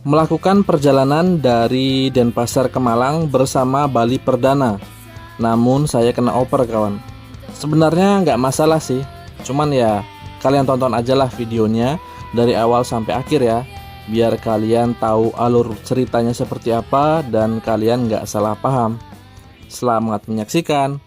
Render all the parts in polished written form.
melakukan perjalanan dari Denpasar ke Malang bersama Bali Perdana. Namun saya kena oper kawan. Sebenarnya nggak masalah sih, cuman ya kalian tonton aja lah videonya dari awal sampai akhir ya, biar kalian tahu alur ceritanya seperti apa dan kalian nggak salah paham. Selamat menyaksikan.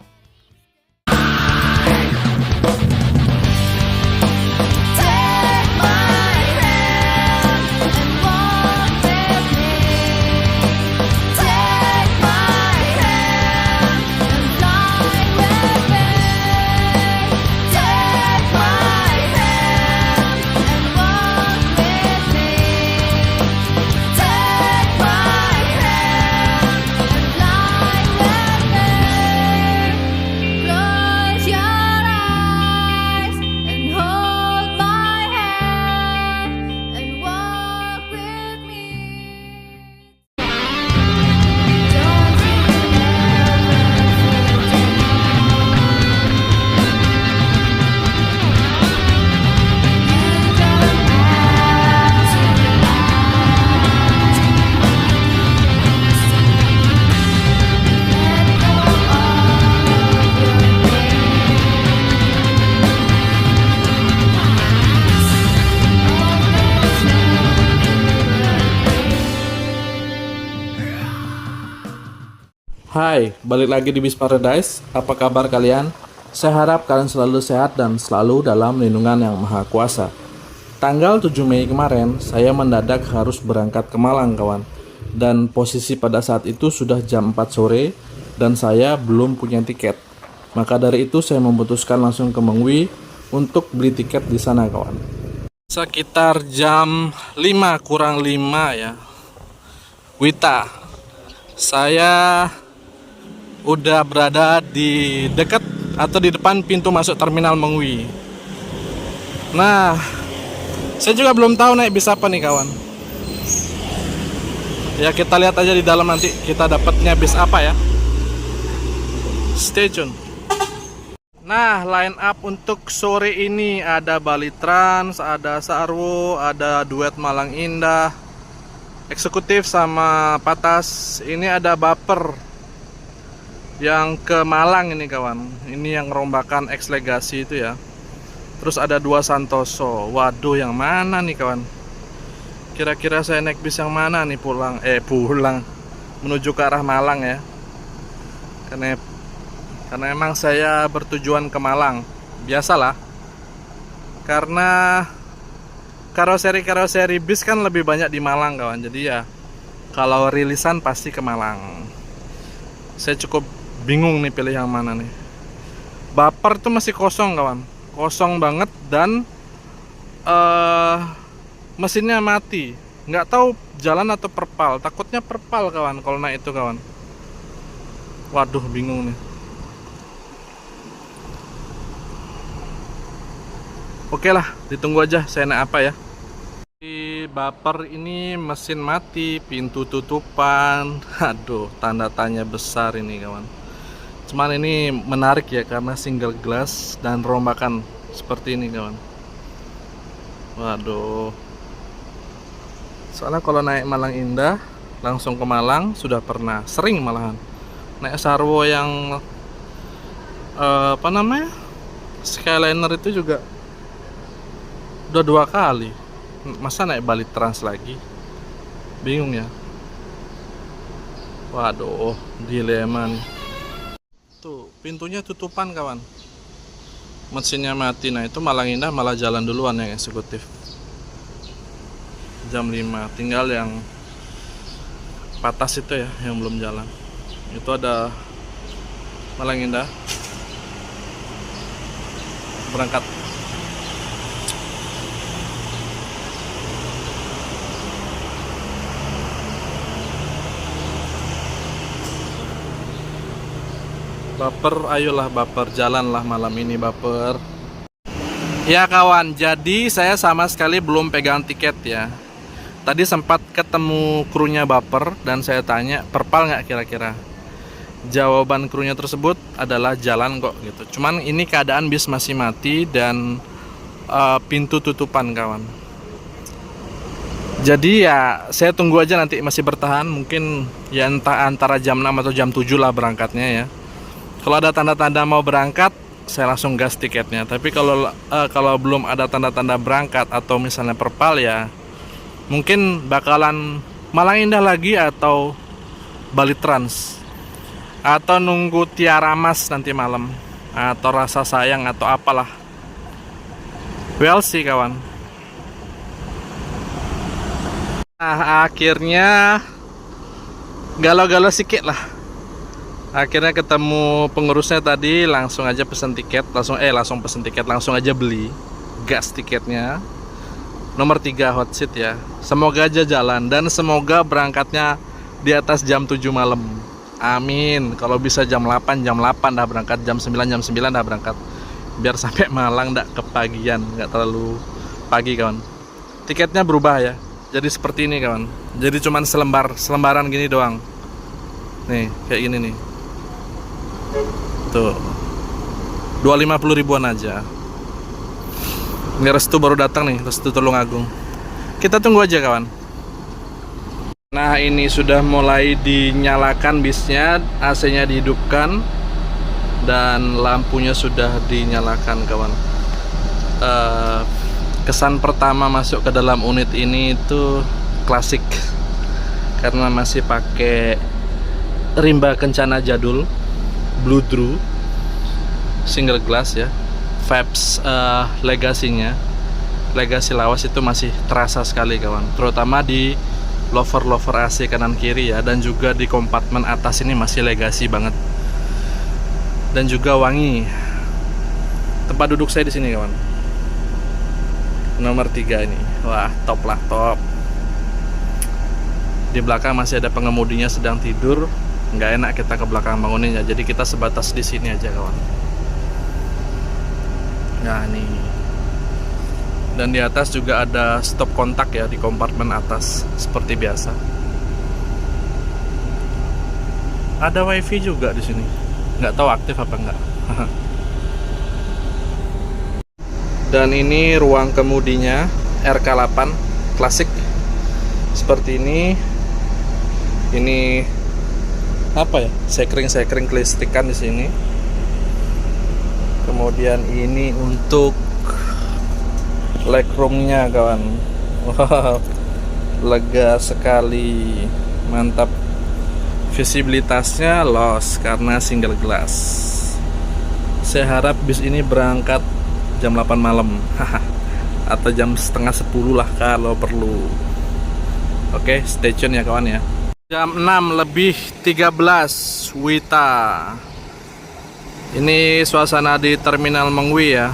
Hai, balik lagi di Bis Paradise. Apa kabar kalian? Saya harap kalian selalu sehat dan selalu dalam lindungan yang maha kuasa. Tanggal 7 Mei kemarin, saya mendadak harus berangkat ke Malang kawan. Dan posisi pada saat itu sudah jam 4 sore dan saya belum punya tiket. Maka dari itu saya memutuskan langsung ke Mengwi untuk beli tiket di sana kawan. Sekitar jam 5 kurang 5 ya. Wita, saya udah berada di dekat atau di depan pintu masuk terminal Mengwi. Nah, saya juga belum tahu naik bis apa nih kawan. Ya kita lihat aja di dalam nanti kita dapatnya bis apa ya. Stay tune. Nah, line up untuk sore ini ada Bali Trans, ada Sarwo, ada Duet Malang Indah, Eksekutif sama Patas. Ini ada Baper yang ke Malang ini kawan. Ini yang rombakan X Legacy itu ya. Terus ada 2 Santoso. Waduh, yang mana nih kawan? Kira-kira saya naik bis yang mana nih pulang menuju ke arah Malang ya. Karena emang saya bertujuan ke Malang. Biasalah. Karena karoseri bis kan lebih banyak di Malang kawan. Jadi ya kalau rilisan pasti ke Malang. Saya cukup bingung nih pilih yang mana nih. Baper tuh masih kosong kawan, kosong banget dan mesinnya mati. Nggak tahu jalan atau perpal. Takutnya perpal kawan kalau naik itu kawan. Waduh, bingung nih. Oke lah, ditunggu aja saya naik apa ya. Di Baper ini mesin mati, pintu tutupan. Aduh, tanda tanya besar ini kawan. Cuman ini menarik ya karena single glass dan rombakan seperti ini kawan. Waduh. Soalnya kalau naik Malang Indah langsung ke Malang sudah pernah, sering malahan. Naik Sarwo yang Skyliner itu juga udah 2 kali. Masa naik Bali Trans lagi? Bingung ya. Waduh, dilema nih. Tuh, pintunya tutupan kawan. Mesinnya mati. Nah, itu Malang Indah malah jalan duluan yang eksekutif. Jam 5. Tinggal yang Patas itu ya yang belum jalan. Itu ada Malang Indah berangkat. Baper, ayolah Baper, jalanlah malam ini Baper. Ya kawan, jadi saya sama sekali belum pegang tiket ya. Tadi sempat ketemu krunya Baper dan saya tanya perpal nggak kira-kira. Jawaban krunya tersebut adalah jalan kok gitu. Cuman ini keadaan bis masih mati dan pintu tutupan kawan. Jadi ya saya tunggu aja, nanti masih bertahan. Mungkin ya entah antara jam 6 atau jam 7 lah berangkatnya ya. Kalau ada tanda-tanda mau berangkat, saya langsung gas tiketnya. Tapi kalau belum ada tanda-tanda berangkat atau misalnya perpal ya, mungkin bakalan Malang Indah lagi atau Bali Trans, atau nunggu Tiara Mas nanti malam, atau Rasa Sayang atau apalah. Well sih kawan. Nah akhirnya galau-galau sedikit lah. Akhirnya ketemu pengurusnya tadi, langsung aja pesen tiket, langsung pesen tiket, langsung aja beli gas tiketnya. Nomor 3 hot seat ya. Semoga aja jalan dan semoga berangkatnya di atas jam 7 malam. Amin. Kalau bisa jam 8 dah berangkat, jam 9 dah berangkat. Biar sampai Malang ndak kepagian, nggak terlalu pagi kawan. Tiketnya berubah ya. Jadi seperti ini kawan. Jadi cuman selembaran gini doang. Nih, kayak gini nih. Tuh. 250 ribuan aja. Ini Restu baru datang nih, Restu Tulungagung. Kita tunggu aja kawan. Nah ini sudah mulai dinyalakan bisnya, AC-nya dihidupkan dan lampunya sudah dinyalakan kawan. Kesan pertama masuk ke dalam unit ini itu klasik, karena masih pakai rimba kencana jadul Blue Drew single glass ya. Vibes Legacy lawas itu masih terasa sekali kawan, terutama di lover AC kanan kiri ya, dan juga di kompartemen atas ini masih Legacy banget, dan juga wangi. Tempat duduk saya di sini kawan, nomor 3 ini, wah top lah, top. Di belakang masih ada pengemudinya sedang tidur, nggak enak kita ke belakang banguninnya, jadi kita sebatas di sini aja kawan. Nah nih, dan di atas juga ada stop kontak ya di kompartemen atas seperti biasa. Ada wifi juga di sini, nggak tahu aktif apa enggak. Dan ini ruang kemudinya RK8 klasik seperti ini. Ini apa ya? Sekring kelistrikan di sini. Kemudian ini untuk legroomnya kawan. Wow, lega sekali, mantap. Visibilitasnya los karena single glass. Saya harap bis ini berangkat jam 8 malam atau jam setengah 10 lah kalau perlu. Oke, stay tune ya kawan ya. Jam 6:13 Wita. Ini suasana di Terminal Mengwi ya.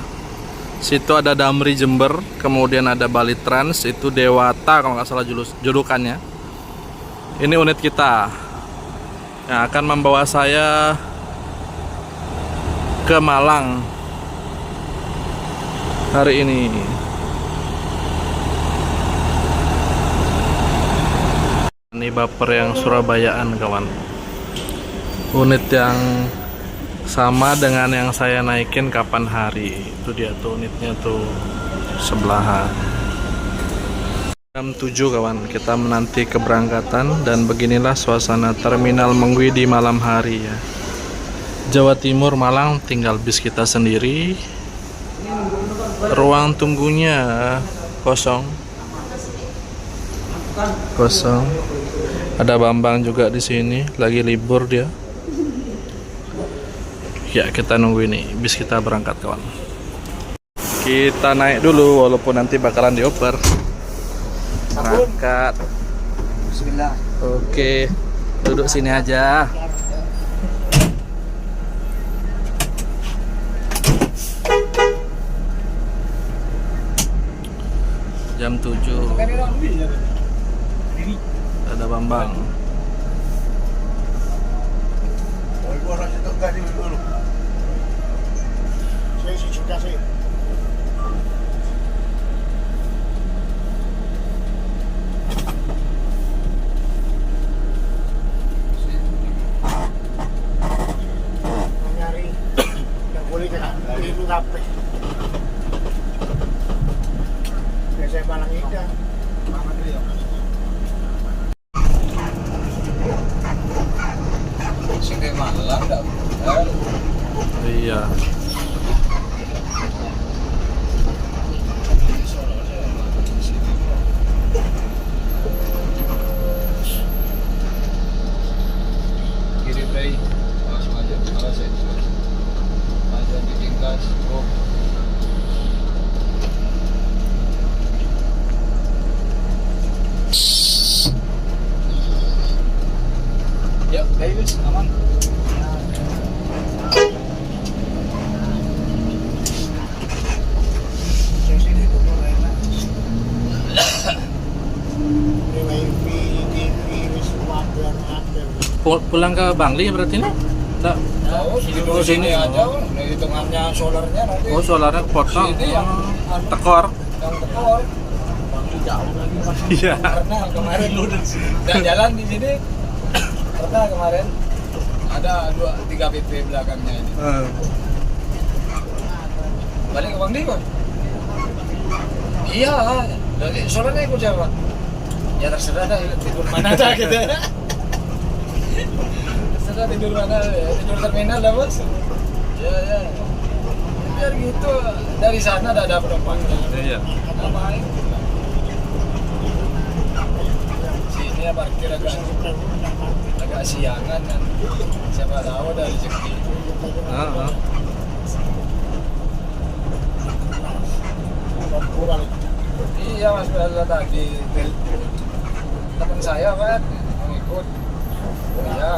Situ ada Damri Jember, kemudian ada Bali Trans, itu Dewata kalau nggak salah julukannya. Ini unit kita yang akan membawa saya ke Malang hari ini. Ini baper yang Surabayaan kawan. Unit yang sama dengan yang saya naikin kapan hari. Itu dia tuh unitnya tuh sebelahan. Jam 7 kawan, kita menanti keberangkatan, dan beginilah suasana Terminal Mengwi di malam hari ya. Jawa Timur Malang, tinggal bis kita sendiri. Ruang tunggunya kosong. Ada Bambang juga di sini, lagi libur dia. Ya kita nunggu ini bis kita berangkat kawan. Kita naik dulu walaupun nanti bakalan dioper. Berangkat. Bismillah. Oke, duduk sini aja. Jam 7. Ada Bambang. Saya Malang Indah. Pulang ke Bangli berarti nih? Enggak. Jauh, Oh, sini. aja. Nah, hitungannya solarnya nanti. Oh, solarnya kepotong. Sini yang Tekor. yang tekor. Jauh lagi Mas. Iya. Karena kemarin dan jalan di sini karena kemarin ada 3 PP belakangnya ini. Balik ke Bangli kok? Iya, dari soalnya ikut siapa? Ya terserah dah tidur mana dah gitu. Terserah tidur mana, tidur terminal dah bos. Ya. Biar gitu dari sana ada penumpang. Iya. Ngapain? Sini ya parkir agak siangan kan. Siapa tahu ada rezeki. Iya mas, ada tadi teman saya kan mengikut. Iya.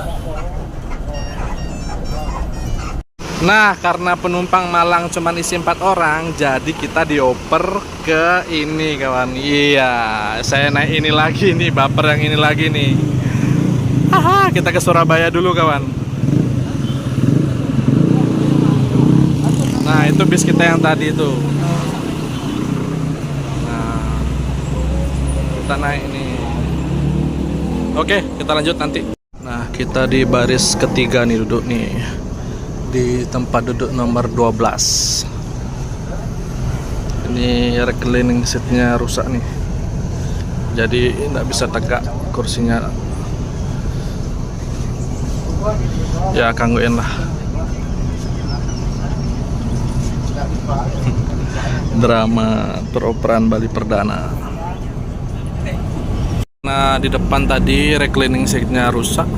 Nah, karena penumpang Malang cuma isi 4 orang, jadi kita dioper ke ini kawan. Iya, saya naik ini lagi nih, baper yang ini lagi nih. Haha, kita ke Surabaya dulu kawan. Nah, itu bis kita yang tadi itu. Nah, kita naik ini. Oke, kita lanjut nanti. Nah, kita di baris ketiga nih duduk nih. Di tempat duduk nomor 12. Ini reclining seatnya rusak nih, jadi nggak bisa tegak kursinya. Ya gangguin lah. Drama peroperan Bali Perdana. Nah, di depan tadi reclining seatnya rusak,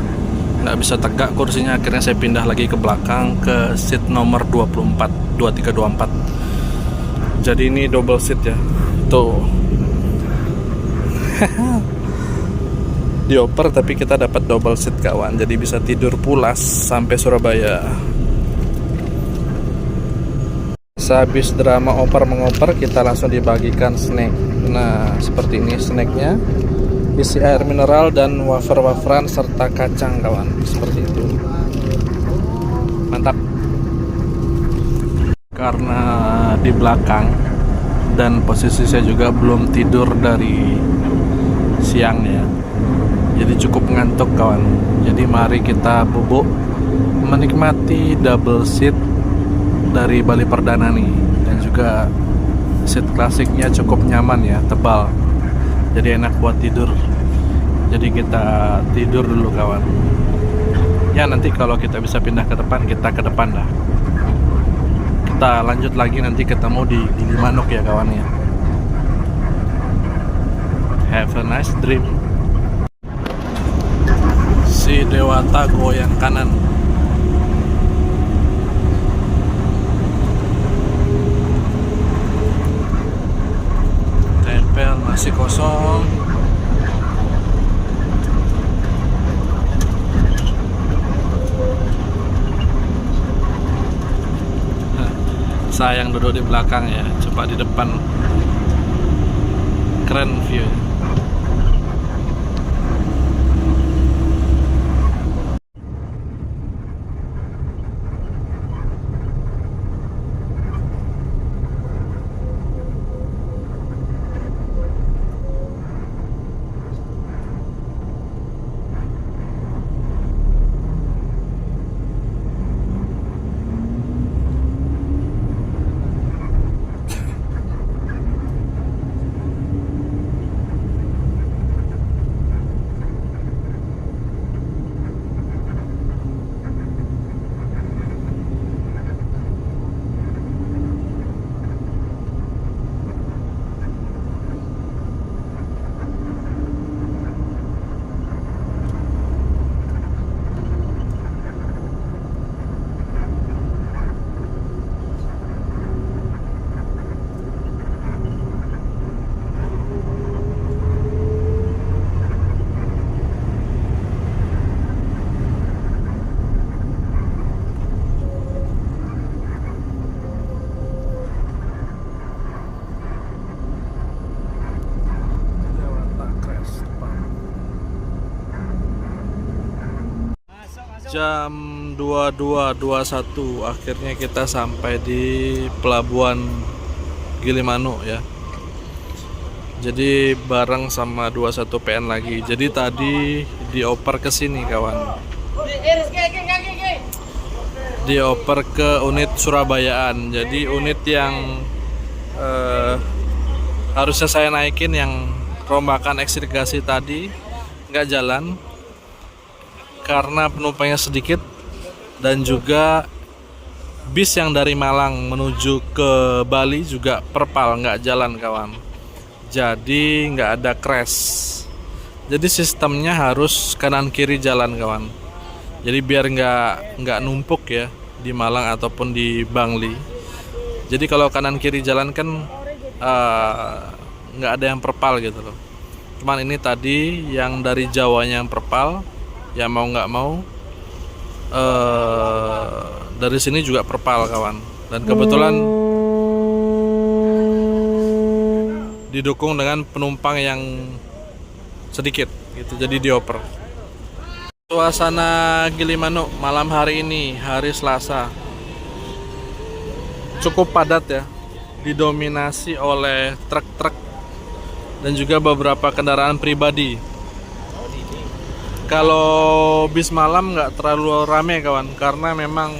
nggak bisa tegak kursinya. Akhirnya saya pindah lagi ke belakang ke seat nomor 24, 2324. Jadi ini double seat ya. Tuh. Dioper tapi kita dapat double seat kawan. Jadi bisa tidur pulas sampai Surabaya. Sehabis drama oper mengoper, kita langsung dibagikan snack. Nah, seperti ini snacknya. Isi air mineral dan wafer-waferan serta kacang kawan, seperti itu. Mantap. Karena di belakang dan posisi saya juga belum tidur dari siang ya, jadi cukup ngantuk kawan. Jadi mari kita bubuk menikmati double seat dari Bali Perdana nih. Dan juga seat klasiknya cukup nyaman ya, tebal, jadi enak buat tidur. Jadi kita tidur dulu kawan. Ya nanti kalau kita bisa pindah ke depan, kita ke depan dah. Kita lanjut lagi nanti ketemu di Limanuk ya kawan ya. Have a nice dream. Si Dewata goyang kanan. Tempel masih kosong. Saya yang duduk di belakang ya, coba di depan. Keren view. Jam 22.21 akhirnya kita sampai di pelabuhan Gilimanuk ya. Jadi bareng sama 21 PN lagi. Jadi tadi dioper ke sini kawan. Dioper ke unit Surabayaan. Jadi unit yang harusnya saya naikin yang rombakan ekstrikasi tadi nggak jalan karena penumpangnya sedikit, dan juga bis yang dari Malang menuju ke Bali juga perpal, nggak jalan kawan. Jadi nggak ada crash. Jadi sistemnya harus kanan kiri jalan kawan. Jadi biar nggak numpuk ya di Malang ataupun di Bangli. Jadi kalau kanan kiri jalan kan nggak ada yang perpal gitu loh. Cuman ini tadi yang dari Jawanya yang perpal, ya mau nggak mau dari sini juga perpal kawan. Dan kebetulan didukung dengan penumpang yang sedikit gitu, jadi dioper. Suasana Gilimanuk malam hari ini, hari Selasa, cukup padat ya, didominasi oleh truk-truk dan juga beberapa kendaraan pribadi. Kalau bis malam nggak terlalu rame kawan, karena memang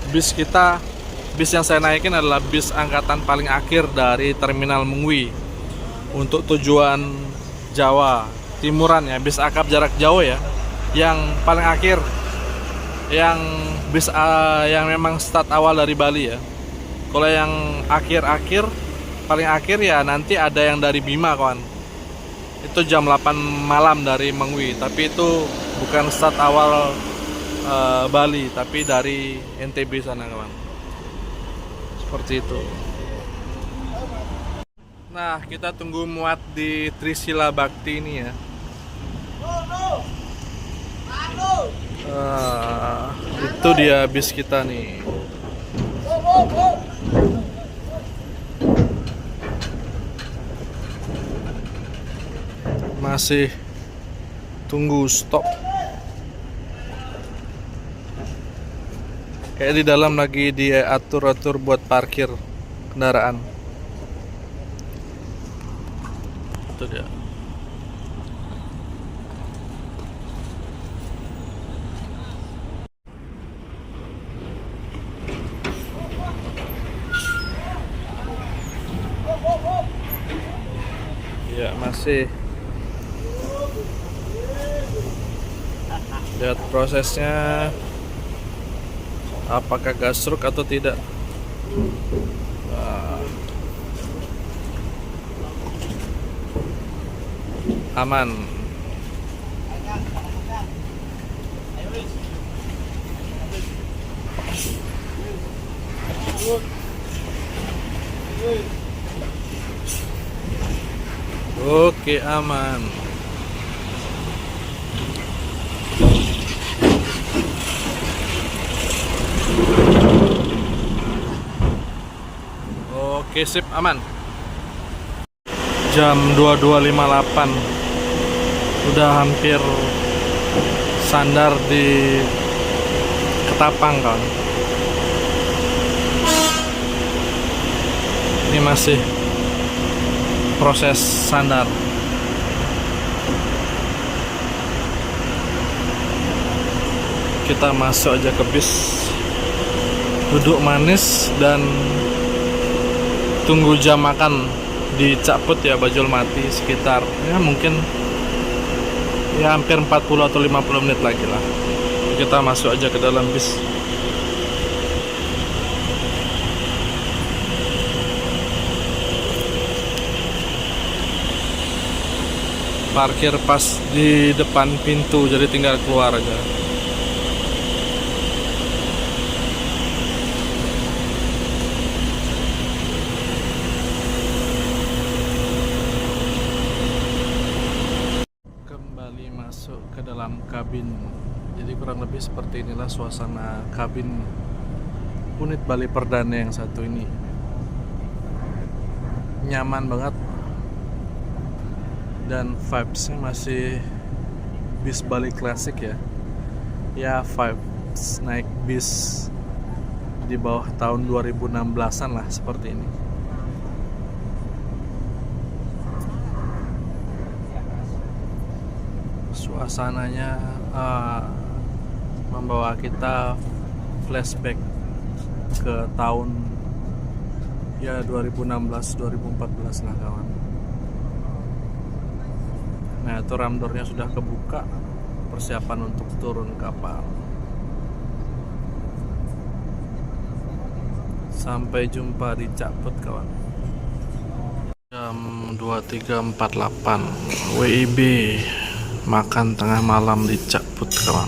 bis yang saya naikin adalah bis angkatan paling akhir dari Terminal Mengwi untuk tujuan Jawa Timuran ya, bis akap jarak jauh ya, yang paling akhir, yang bis yang memang start awal dari Bali ya. Kalau yang akhir-akhir, paling akhir ya nanti ada yang dari Bima kawan. Itu jam 8 malam dari Mengwi, tapi itu bukan start awal Bali, tapi dari NTB sana kawan. Seperti itu. Nah, kita tunggu muat di Trisila Bakti ini ya. Itu dia bis kita nih. Masih tunggu stop. Kayak di dalam lagi diatur-atur buat parkir kendaraan. Itu dia. Ya, masih lihat prosesnya, apakah gasruk atau tidak. Aman. Oke, aman. Oke, sip, aman. Jam 22.58. Udah hampir sandar di Ketapang kan. Ini masih proses sandar. Kita masuk aja ke bis, duduk manis dan tunggu jam makan di Cakput ya, Bajulmati, sekitar ya mungkin ya hampir 40 atau 50 menit lagi lah. Kita masuk aja ke dalam bis. Parkir pas di depan pintu, jadi tinggal keluar aja. Kembali masuk ke dalam kabin. Jadi kurang lebih seperti inilah suasana kabin unit Bali Perdana yang satu ini. Nyaman banget. Dan vibesnya masih bis Bali klasik ya. ya vibes naik bis di bawah tahun 2016-an lah seperti ini. Suasananya membawa kita flashback ke tahun ya 2016-2014 lah kawan. Nah itu ramdornya sudah kebuka, persiapan untuk turun kapal. Sampai jumpa di Cakput kawan. Jam 23.48 WIB, makan tengah malam di Cakput kawan.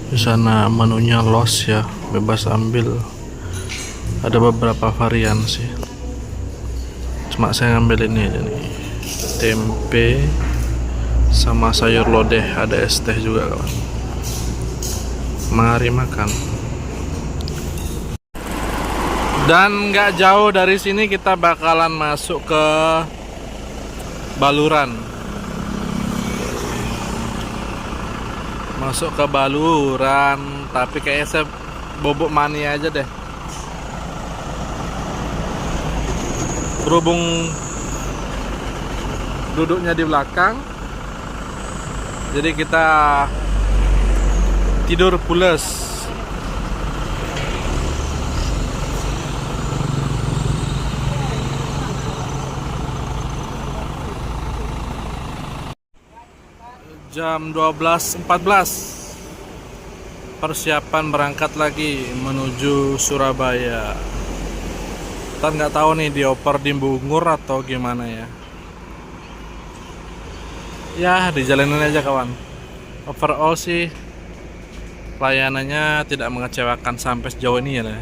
Di sana menunya los ya, bebas ambil. Ada beberapa varian sih. Cuma saya ngambil ini aja nih. Tempe sama sayur lodeh, ada es teh juga kawan. Mari makan. Dan nggak jauh dari sini kita bakalan masuk ke Baluran. Masuk ke Baluran, tapi kayaknya saya bobok mania aja deh. Berhubung duduknya di belakang, jadi kita tidur pules. Jam 12.14, persiapan berangkat lagi menuju Surabaya. Kita nggak tahu nih dioper di Bungur atau gimana ya. Ya dijalanin aja kawan. Overall sih pelayanannya tidak mengecewakan sampai sejauh ini ya.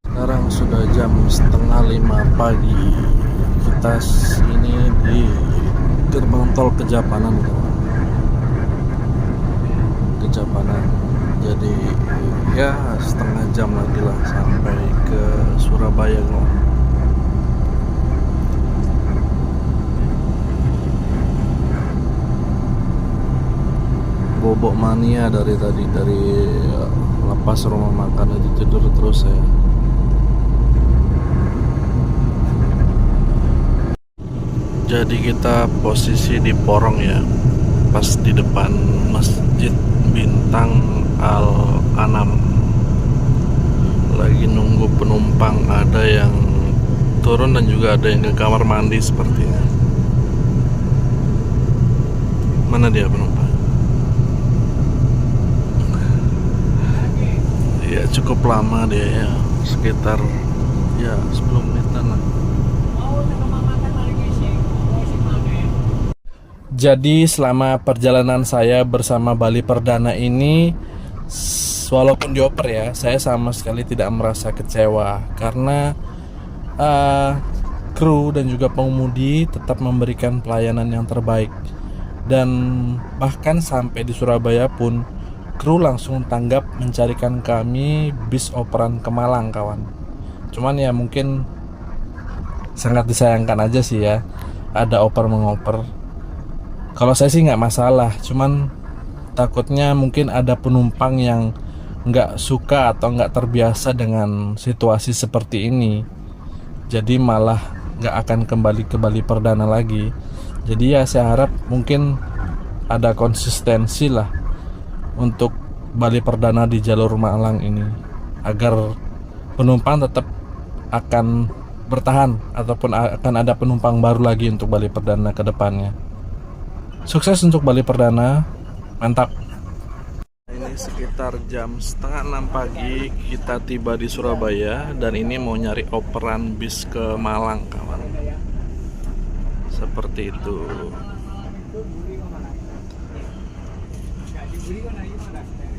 Sekarang sudah jam 4:30 pagi. Kita ini di gerbang tol Kejapanan kawan. Kejapanan. Jadi ya setengah jam lagi lah sampai ke Surabaya kawan. Bobok mania dari tadi, dari lepas rumah makan itu tidur terus saya. Jadi kita posisi di Porong ya, pas di depan Masjid Bintang Al-Anam. Lagi nunggu penumpang, ada yang turun dan juga ada yang ke kamar mandi sepertinya. Mana dia penumpang? Ya cukup lama dia ya, sekitar ya 10 menitan lah. Jadi selama perjalanan saya bersama Bali Perdana ini, walaupun dioper ya, saya sama sekali tidak merasa kecewa karena kru dan juga pengemudi tetap memberikan pelayanan yang terbaik. Dan bahkan sampai di Surabaya pun kru langsung tanggap mencarikan kami bis operan ke Malang kawan. Cuman ya mungkin sangat disayangkan aja sih ya, ada oper mengoper. Kalau saya sih nggak masalah, cuman takutnya mungkin ada penumpang yang nggak suka atau nggak terbiasa dengan situasi seperti ini, jadi malah nggak akan kembali ke Bali Perdana lagi. Jadi ya saya harap mungkin ada konsistensi lah untuk Bali Perdana di jalur Malang ini, agar penumpang tetap akan bertahan ataupun akan ada penumpang baru lagi untuk Bali Perdana ke depannya. Sukses untuk Bali Perdana, mantap. Ini sekitar jam 5:30 pagi kita tiba di Surabaya dan ini mau nyari operan bis ke Malang kawan. Seperti itu.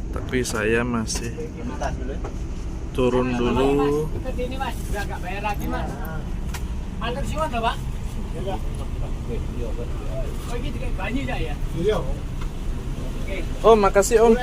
Tapi saya masih turun dulu. Ini mas, udah nggak bayar lagi mas. Antar siwan loh pak. Oh gitu kayak banyak ya? Iya. Oh makasih om.